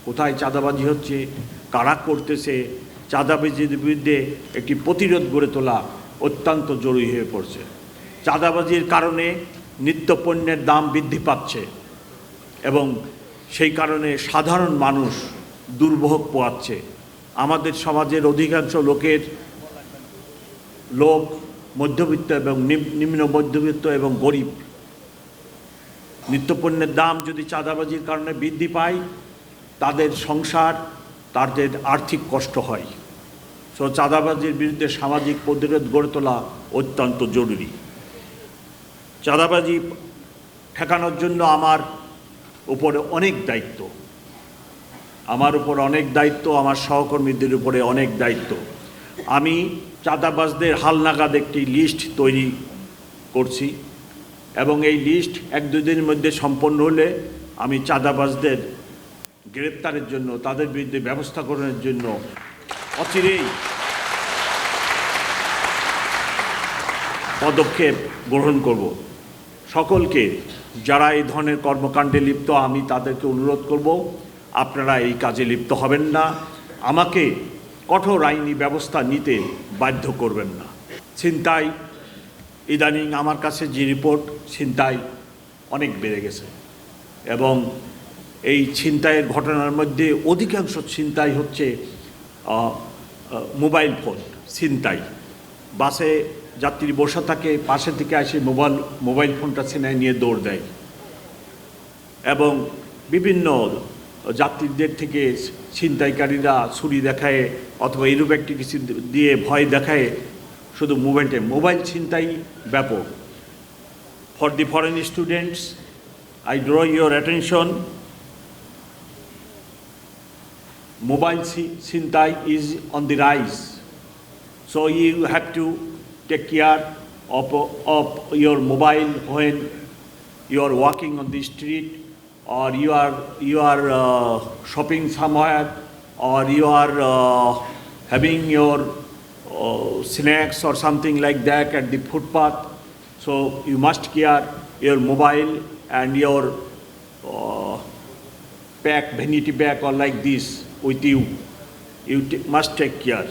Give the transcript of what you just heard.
কোথায় চাঁদাবাজি হচ্ছে, কারা করতেছে, চাঁদাবাজির বিরুদ্ধে একটি প্রতিরোধ গড়ে তোলা অত্যন্ত জরুরি হয়ে পড়ছে। চাঁদাবাজির কারণে নিত্যপণ্যের দাম বৃদ্ধি পাচ্ছে এবং সেই কারণে সাধারণ মানুষ দুর্ভোগ পোয়াচ্ছে। আমাদের সমাজের অধিকাংশ লোক মধ্যবিত্ত এবং নিম্ন মধ্যবিত্ত এবং গরিব। নিত্যপণ্যের দাম যদি চাঁদাবাজির কারণে বৃদ্ধি পায়, তাদের সংসার, তাদের আর্থিক কষ্ট হয়। সো চাঁদাবাজির বিরুদ্ধে সামাজিক প্রতিরোধ গড়ে তোলা অত্যন্ত জরুরি। চাঁদাবাজি ঠেকানোর জন্য আমার উপরে অনেক দায়িত্ব, আমার সহকর্মীদের উপরে অনেক দায়িত্ব। আমি চাঁদাবাজদের হালনাগাদ একটি লিস্ট তৈরি করছি এবং এই লিস্ট 1-2 দিনের মধ্যে সম্পন্ন হলে আমি চাঁদাবাজদের গ্রেপ্তারের জন্য, তাদের বিরুদ্ধে ব্যবস্থা গ্রহণের জন্য অচিরেই পদক্ষেপ গ্রহণ করব। সকলকে যারা এই ধরনের কর্মকাণ্ডে লিপ্ত, আমি তাদেরকে অনুরোধ করব, আপনারা এই কাজে লিপ্ত হবেন না, আমাকে কঠোর আইনি ব্যবস্থা নিতে বাধ্য করবেন না। ছিনতাই, ইদানিং আমার কাছে যে রিপোর্ট, ছিনতাই অনেক বেড়ে গেছে এবং এই ছিনতাইয়ের ঘটনার মধ্যে অধিকাংশ ছিনতাই হচ্ছে মোবাইল ফোন ছিনতাই। বাসে যাত্রী বসে থাকে, পাশে থেকে এসে মোবাইল ফোনটা ছিনায় নিয়ে দৌড় দেয় এবং বিভিন্ন যাত্রীদের থেকে ছিনতাইকারীরা ছুরি দেখায় অথবা এরূপ একটি কিছু দিয়ে ভয় দেখায় শুধু মোবাইল ছিনতাই ব্যাপক। For the foreign students, I draw your attention, mobile ছিনতাই is on the rise. So you have to take care of your mobile when you are walking on the street, or you are shopping somewhere, or you are having your snacks or something like that at the footpath. So you must care your mobile and your vanity bag or like this with you. You must take care.